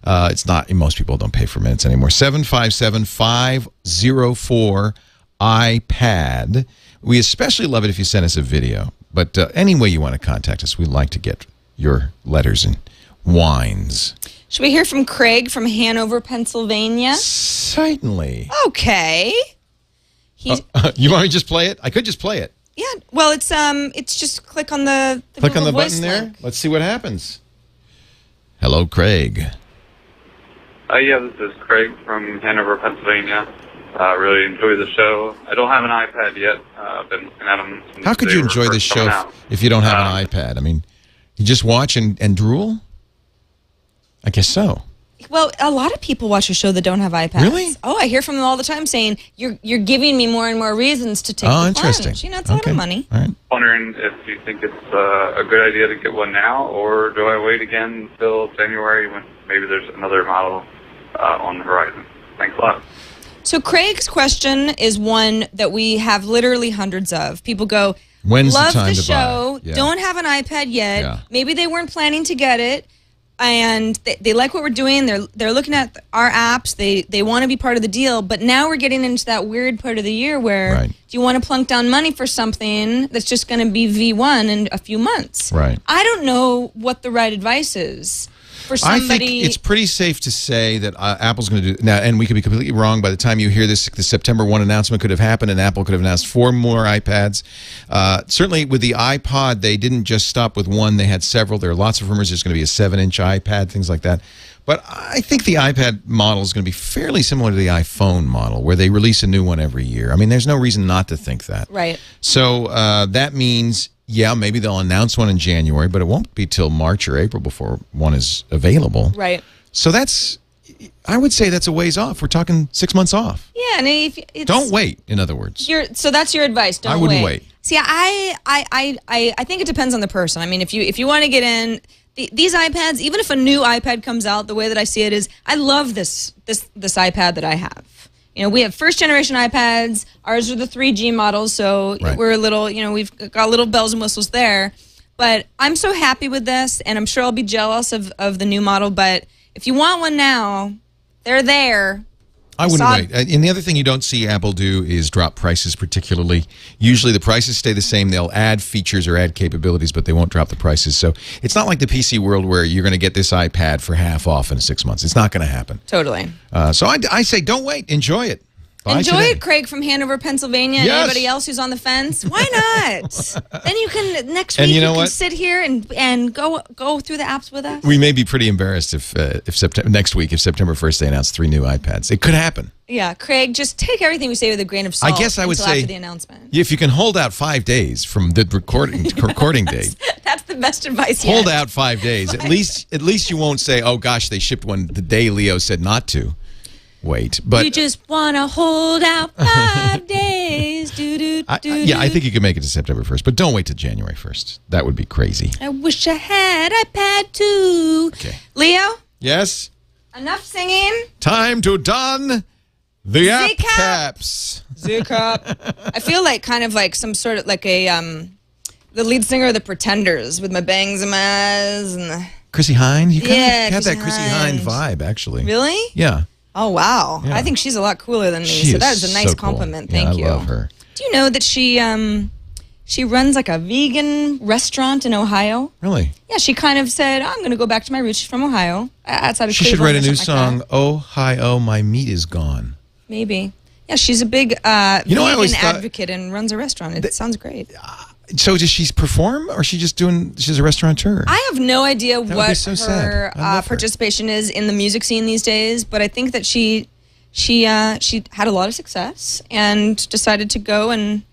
it's not. Most people don't pay for minutes anymore. 757-504-iPad. We especially love it if you send us a video. But any way you want to contact us, we'd like to get your letters and whines. Should we hear from Craig from Hanover, Pennsylvania? Certainly. Okay. You want me to just play it? I could just play it. Yeah. Well, it's just click on the click on the voice button there. link. Let's see what happens. Hello, Craig. Yeah, this is Craig from Hanover, Pennsylvania. Really enjoy the show. I don't have an iPad yet. I've been looking at them. How could you enjoy this show if you don't have an iPad? I mean, you just watch and drool? I guess so. Well, a lot of people watch a show that don't have iPads. Really? Oh, I hear from them all the time saying, you're giving me more and more reasons to take the interesting. plunge. You know, it's a lot of money. All right. Wondering if you think it's a good idea to get one now, or do I wait again until January when maybe there's another model on the horizon? Thanks a lot. So Craig's question is one that we have literally hundreds of. People go, When's love the time the to show, buy? Yeah. don't have an iPad yet. Yeah. Maybe they weren't planning to get it, and they like what we're doing. They're looking at our apps. They want to be part of the deal, but now we're getting into that weird part of the year where do you want to plunk down money for something that's just going to be V1 in a few months? Right. I don't know what the right advice is. For somebody, I think it's pretty safe to say that Apple's going to do now, and we could be completely wrong. By the time you hear this, the September 1 announcement could have happened, and Apple could have announced 4 more iPads. Certainly, with the iPod, they didn't just stop with one; they had several. There are lots of rumors there's going to be a 7-inch iPad, things like that. But I think the iPad model is going to be fairly similar to the iPhone model, where they release a new one every year. I mean, there's no reason not to think that. Right. So that means. Yeah, maybe they'll announce one in January, but it won't be till March or April before one is available. Right. So I would say that's a ways off. We're talking 6 months off. Yeah, and if it's, don't wait. In other words, so that's your advice. Don't wait. I wouldn't wait. See, I think it depends on the person. I mean, if you want to get in these iPads, even if a new iPad comes out, the way that I see it is, I love this iPad that I have. You know, we have first generation iPads. Ours are the 3G models, so we're a little, you know, we've got little bells and whistles there. But I'm so happy with this, and I'm sure I'll be jealous of the new model. But if you want one now, they're there. I wouldn't wait. And the other thing you don't see Apple do is drop prices particularly. Usually the prices stay the same. They'll add features or add capabilities, but they won't drop the prices. So it's not like the PC world where you're going to get this iPad for half off in 6 months. It's not going to happen. Totally. So I say don't wait. Enjoy it. Enjoy it, Craig from Hanover, Pennsylvania. Yes. And anybody else who's on the fence, why not? Then you can next week you can sit here and go through the apps with us. We may be pretty embarrassed if next week, if September 1st they announce 3 new iPads. It could happen. Yeah, Craig, just take everything we say with a grain of salt. I guess I would say after the announcement. If you can hold out 5 days from the recording date. That's the best advice yet. Hold out 5 days. At least you won't say, "Oh gosh, they shipped one the day Leo said not to." Wait, but you just want to hold out 5 days. Yeah, I think you can make it to September 1st, but don't wait till January 1st. That would be crazy. I wish I had iPad too. Okay. Leo? Yes? Enough singing. Time to don the app caps. Z-Cup. I feel like kind of like some sort of like a the lead singer of the Pretenders with my bangs and my eyes and Chrissy Hynde? You kind of have Chrissy that Chrissy Hynde vibe, actually. Really? Yeah. Oh, wow. Yeah. I think she's a lot cooler than me, so that is a nice compliment. Cool. Thank you. I love her. Do you know that she runs like a vegan restaurant in Ohio? Really? Yeah, she kind of said, I'm going to go back to my roots. She's from Ohio. Outside of She should Cleveland write a new song, like Ohio, My Meat Is Gone. Maybe. Yeah, she's a big vegan advocate and runs a restaurant. It sounds great. So does she perform, or she's a restaurateur? I have no idea what her participation is in the music scene these days, but I think that she had a lot of success and decided to go and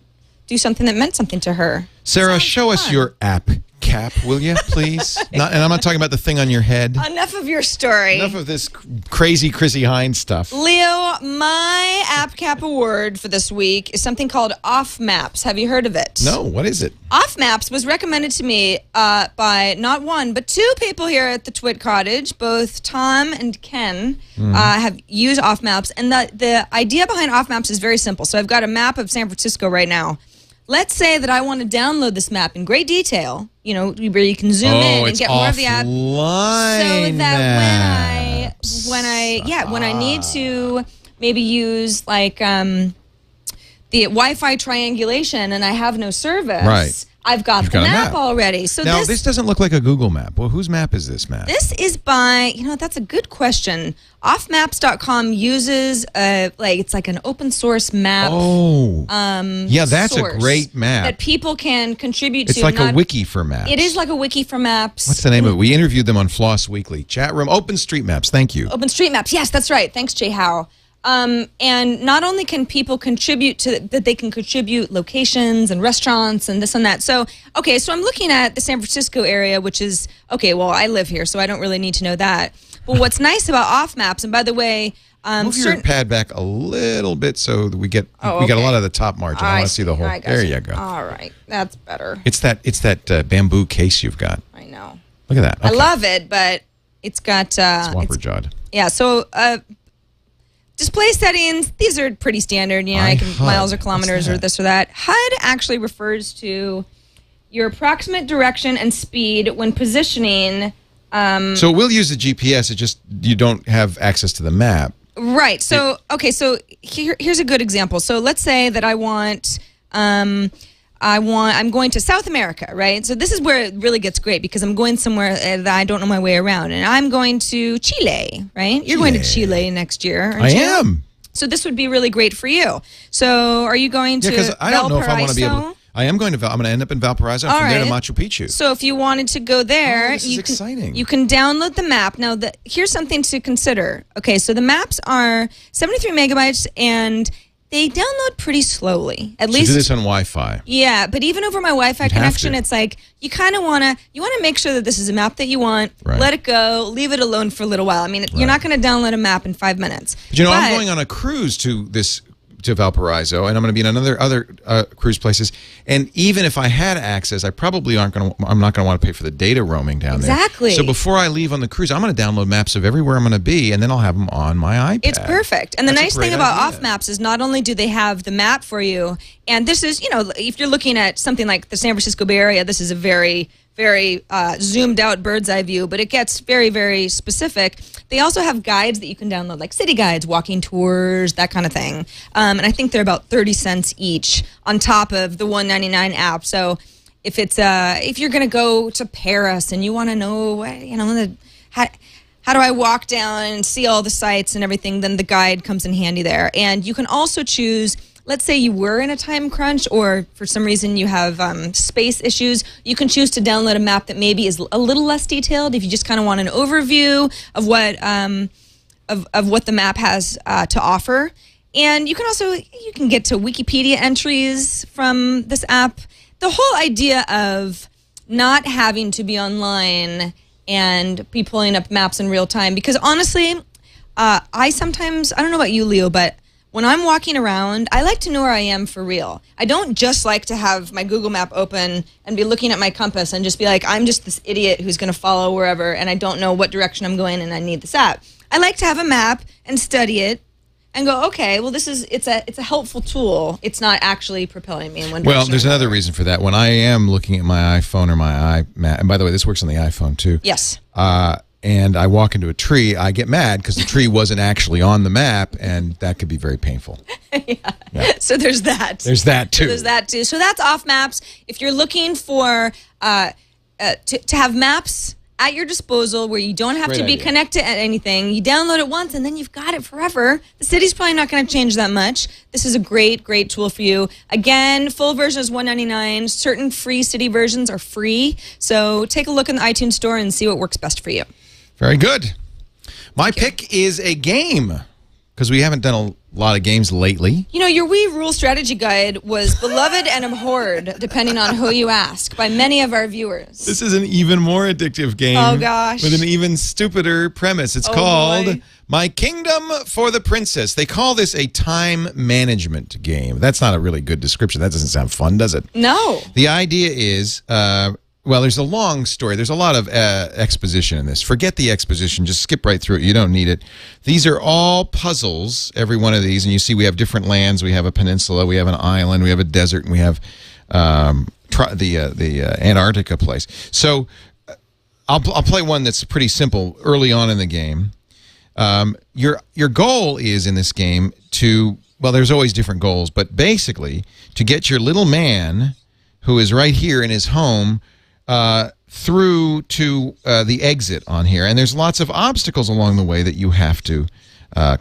do something that meant something to her. Sarah, show us your app caps. cap, will you, please? And I'm not talking about the thing on your head. Enough of your story. Enough of this crazy Chrissy Hines stuff. Leo, my App Cap award for this week is something called OffMaps. Have you heard of it? No, what is it? OffMaps was recommended to me by not one, but two people here at the Twit Cottage. Both Tom and Ken have used OffMaps. And the idea behind OffMaps is very simple. So I've got a map of San Francisco right now. Let's say that I want to download this map in great detail, you know, where you can zoom in and get more of the app. So that when I need to maybe use like the Wi-Fi triangulation and I have no service, right. I've got the map already. So now, this doesn't look like a Google map. Well, whose map is this map? This is by, that's a good question. Offmaps.com uses it's like an open source map. Oh, yeah, that's a great map that people can contribute to. It's like a wiki for maps. It is like a wiki for maps. What's the name of it? We interviewed them on Floss Weekly. Chat room, OpenStreetMaps. Thank you. OpenStreetMaps. Yes, that's right. Thanks, Jay Howe. And not only can people contribute to that, they can contribute locations and restaurants and this and that. So, okay, so I'm looking at the San Francisco area, which is, okay, well, I live here, so I don't really need to know that. But what's nice about OffMaps, and by the way, move your pad back a little bit so that we get a lot of the top margin. I want to see the whole. There you go. All right, that's better. It's that bamboo case you've got. I know. Look at that. Okay. I love it, but it's got swapper jawed. Yeah. So display settings. These are pretty standard. I can miles or kilometers or this or that. HUD actually refers to your approximate direction and speed when positioning. So we'll use the GPS. It just you don't have access to the map. Right. So So here's a good example. So let's say that I'm going to South America, right? So this is where it really gets great because I'm going somewhere that I don't know my way around, and I'm going to Chile, right? You're going to Chile next year, aren't you? I am. So this would be really great for you. So are you going to Valparaiso? I don't know if I want to be able. I am going to. I'm going to end up in Valparaiso. From there to Machu Picchu. So if you wanted to go there, this is exciting. You can download the map. Now, here's something to consider. Okay, so the maps are 73 megabytes, and they download pretty slowly. At least do this on Wi-Fi. Yeah, but even over my Wi-Fi connection, it's like you kind of want to make sure that this is a map that you want. Right. Let it go. Leave it alone for a little while. I mean, you're not going to download a map in 5 minutes. But I'm going on a cruise to Valparaiso, and I'm going to be in other cruise places. And even if I had access, I probably I'm not going to want to pay for the data roaming down there. Exactly. So before I leave on the cruise, I'm going to download maps of everywhere I'm going to be, and then I'll have them on my iPad. It's perfect. And the nice thing about OffMaps is not only do they have the map for you, and this is, if you're looking at something like the San Francisco Bay Area, this is a very zoomed out bird's eye view, but it gets very, very specific. They also have guides that you can download, like city guides, walking tours, that kind of thing. And I think they're about 30 cents each on top of the $1.99 app. So if you're going to go to Paris and you want to know, how do I walk down and see all the sights and everything, then the guide comes in handy there. And you can also choose. Let's say you were in a time crunch or for some reason you have space issues, you can choose to download a map that maybe is a little less detailed if you just kind of want an overview of what of what the map has to offer. And you can get to Wikipedia entries from this app. The whole idea of not having to be online and be pulling up maps in real time, because honestly, I don't know about you, Leo, but when I'm walking around, I like to know where I am for real. I don't just like to have my Google map open and be looking at my compass and just be like, I'm just this idiot who's going to follow wherever and I don't know what direction I'm going and I need this app. I like to have a map and study it and go, okay, well, it's a helpful tool. It's not actually propelling me in one direction. Well, there's another reason for that. When I am looking at my iPhone or my iMac, and by the way, this works on the iPhone too. Yes. And I walk into a tree, I get mad because the tree wasn't actually on the map, and that could be very painful. Yeah. So there's that. There's that too. So that's OffMaps. If you're looking for to have maps at your disposal where you don't have to be connected at anything, you download it once and then you've got it forever. The city's probably not going to change that much. This is a great tool for you. Again, full version is $1.99. Certain free city versions are free. So take a look in the iTunes store and see what works best for you. Very good. My pick is a game, because we haven't done a lot of games lately. You know, your Wii rule strategy guide was beloved and abhorred, depending on who you ask, by many of our viewers. This is an even more addictive game. Oh, gosh. With an even stupider premise. It's called boy. My Kingdom for the Princess. They call this a time management game. That's not a really good description. That doesn't sound fun, does it? No. The idea is, well, there's a long story. There's a lot of exposition in this. Forget the exposition. Just skip right through it. You don't need it. These are all puzzles, every one of these. And you see we have different lands. We have a peninsula. We have an island. We have a desert. And we have the Antarctica place. So I'll play one that's pretty simple early on in the game. Your goal is in this game to, well, there's always different goals, but basically to get your little man, who is right here in his home, through to the exit on here. And there's lots of obstacles along the way that you have to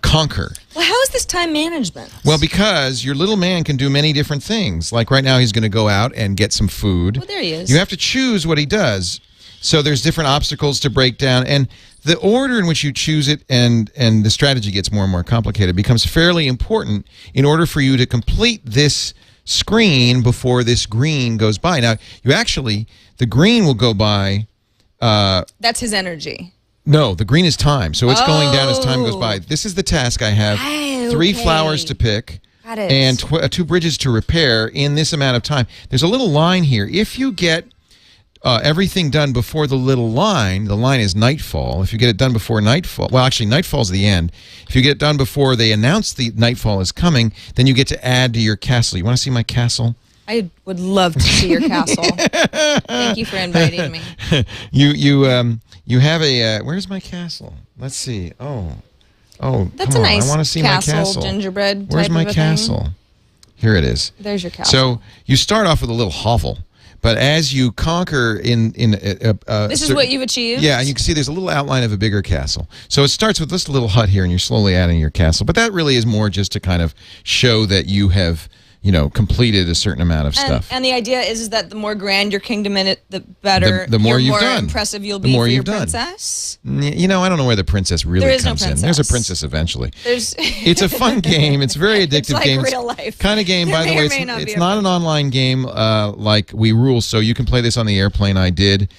conquer. Well, how is this time management? Well, because your little man can do many different things. Like right now he's going to go out and get some food. Well, there he is. You have to choose what he does. So there's different obstacles to break down. And the order in which you choose it and the strategy gets more and more complicated becomes fairly important in order for you to complete this screen before this green goes by. Now, you actually, the green will go by. That's his energy. No, the green is time. So it's going down as time goes by. This is the task I have. Oh, 3 okay. flowers to pick. Got it. And 2 bridges to repair in this amount of time. There's a little line here. If you get everything done before the line is nightfall. If you get it done before nightfall, well, actually, nightfall's the end. If you get it done before they announce the nightfall is coming, then you get to add to your castle. You want to see my castle? I would love to see your castle. Thank you for inviting me. You have a where's my castle? Let's see. Oh, That's come a on. nice I want to see my castle. Gingerbread. Where's type my of a castle? Thing. Here it is. There's your castle. So you start off with a little hovel. But as you conquer this is what you've achieved? Yeah, and you can see there's a little outline of a bigger castle. So it starts with this little hut here, and you're slowly adding your castle. But that really is more just to kind of show that you have, completed a certain amount of stuff. And the idea is that the more grand your kingdom in it, the better, the more you've done. Impressive you'll The be more for your you've done. princess. I don't know where the princess really There is no comes in. princess. There's a princess eventually. There's It's a fun game. It's a very addictive It's like game. real life. Kind of game, There by the may way. or may not be It's a not an online game like We Rule, so you can play this on the airplane. I did.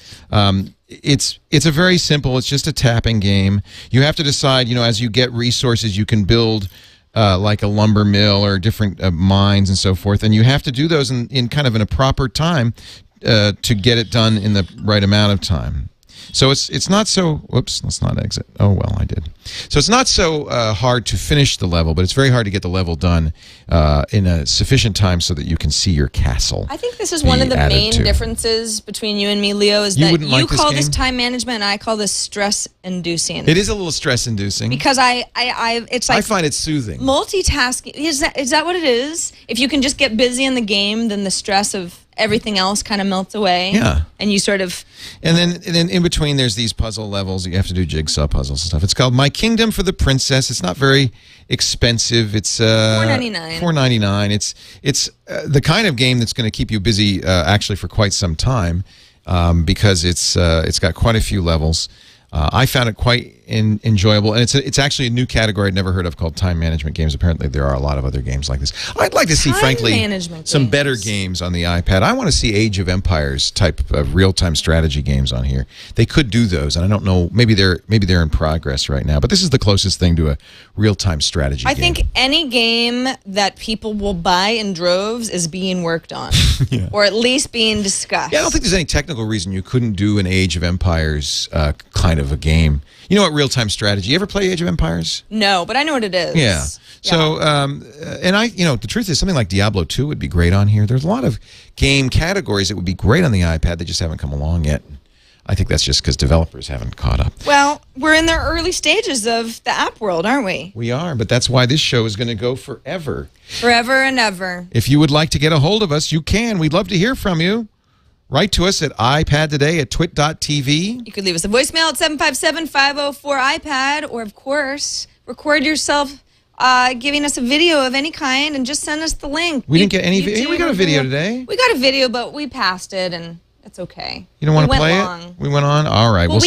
It's a very simple. It's just a tapping game. You have to decide. As you get resources, you can build. Like a lumber mill or different mines and so forth. And you have to do those in kind of in a proper time to get it done in the right amount of time. So it's not so, whoops, let's not exit. Oh, well, I did. So it's not so hard to finish the level, but it's very hard to get the level done in a sufficient time so that you can see your castle. I think this is one of the main differences between you and me, Leo, is that you call this time management and I call this stress-inducing. It is a little stress-inducing. Because it's like... I find it soothing. Multitasking. Is that what it is? If you can just get busy in the game, then the stress of everything else kind of melts away. Yeah. And you sort of... And then in between, there's these puzzle levels. You have to do jigsaw puzzles and stuff. It's called My Kingdom for the Princess. It's not very expensive. It's $4.99. $4.99. It's the kind of game that's going to keep you busy actually for quite some time because it's got quite a few levels. I found it quite enjoyable, and it's actually a new category I'd never heard of called time management games. Apparently, there are a lot of other games like this. I'd like to see, frankly, some better games on the iPad. I want to see Age of Empires type of real-time strategy games on here. They could do those, and I don't know. Maybe they're in progress right now. But this is the closest thing to a real-time strategy game. I think any game that people will buy in droves is being worked on, yeah. Or at least being discussed. Yeah, I don't think there's any technical reason you couldn't do an Age of Empires kind of a game. You know what real-time strategy? You ever play Age of Empires? No, but I know what it is. Yeah. So, and the truth is something like Diablo 2 would be great on here. There's a lot of game categories that would be great on the iPad. They just haven't come along yet. I think that's just because developers haven't caught up. Well, we're in the early stages of the app world, aren't we? We are, but that's why this show is going to go forever. Forever and ever. If you would like to get a hold of us, you can. We'd love to hear from you. Write to us at iPadtoday@twit.tv. You could leave us a voicemail at 757-504-iPad, or, of course, record yourself giving us a video of any kind and just send us the link. We didn't get any video. We got a video today. We got a video, but we passed it, and it's okay. You don't want to play it? We went on? All right. Well,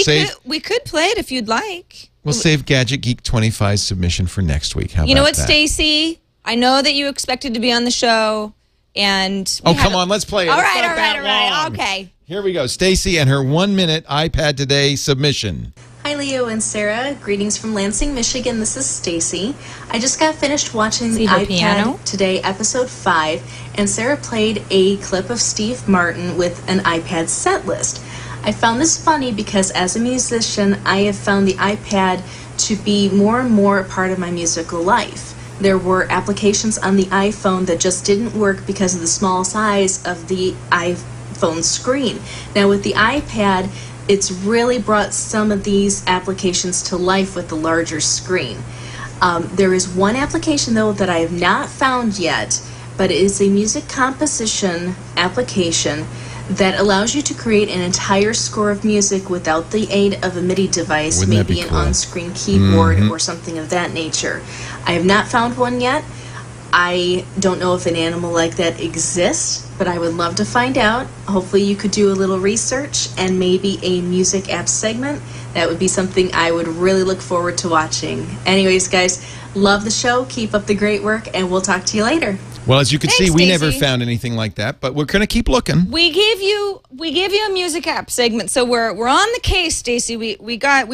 we could play it if you'd like. We'll save Gadget Geek 25's submission for next week. How You know about what, that? Stacy? I know that you expected to be on the show, and come on, let's play it. All It's right, not all that right. long. Okay. Here we go. Stacy and her 1-minute iPad Today submission. Hi Leo and Sarah, greetings from Lansing, Michigan. This is Stacy. I just got finished watching See the her iPad piano? Today episode 5, and Sarah played a clip of Steve Martin with an iPad set list. I found this funny because as a musician, I have found the iPad to be more and more a part of my musical life. There were applications on the iPhone that just didn't work because of the small size of the iPhone screen. Now with the iPad, it's really brought some of these applications to life with the larger screen. There is one application though that I have not found yet, but it is a music composition application that allows you to create an entire score of music without the aid of a MIDI device, Wouldn't that be maybe an cool? on-screen keyboard or something of that nature. I have not found one yet. I don't know if an animal like that exists, but I would love to find out. Hopefully you could do a little research and maybe a music app segment. That would be something I would really look forward to watching. Anyways, guys, love the show. Keep up the great work, and we'll talk to you later. Well, as you can see, Thanks, we Stacey. never found anything like that, but we're going to keep looking. We gave you a music app segment, so we're on the case, Stacy. We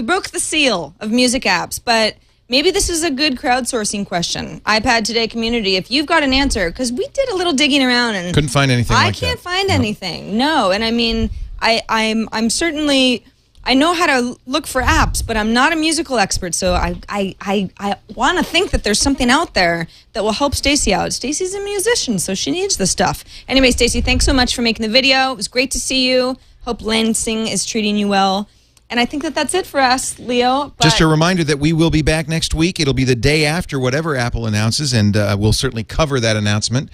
broke the seal of music apps, but maybe this is a good crowdsourcing question. iPad Today community, if you've got an answer, because we did a little digging around and Couldn't find anything like that. I can't find anything. No, and I mean, I'm certainly. I know how to look for apps, but I'm not a musical expert, so I want to think that there's something out there that will help Stacy out. Stacy's a musician, so she needs the stuff. Anyway, Stacy, thanks so much for making the video. It was great to see you. Hope Lansing is treating you well. And I think that that's it for us, Leo. But Just a reminder that we will be back next week. It'll be the day after whatever Apple announces, and we'll certainly cover that announcement,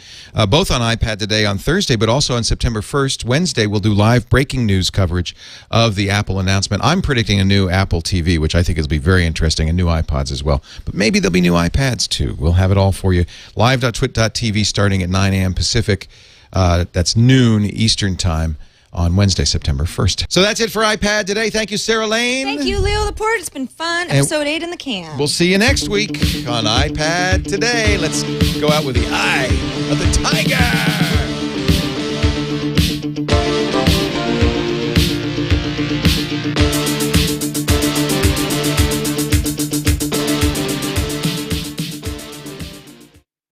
both on iPad Today on Thursday, but also on September 1st, Wednesday, we'll do live breaking news coverage of the Apple announcement. I'm predicting a new Apple TV, which I think will be very interesting, and new iPods as well. But maybe there'll be new iPads, too. We'll have it all for you. Live.twit.tv starting at 9 a.m. Pacific. That's noon Eastern Time on Wednesday, September 1st. So that's it for iPad Today. Thank you, Sarah Lane. thank you, Leo Laporte. It's been fun. Episode 8 in the can. We'll see you next week on iPad Today. Let's go out with the eye of the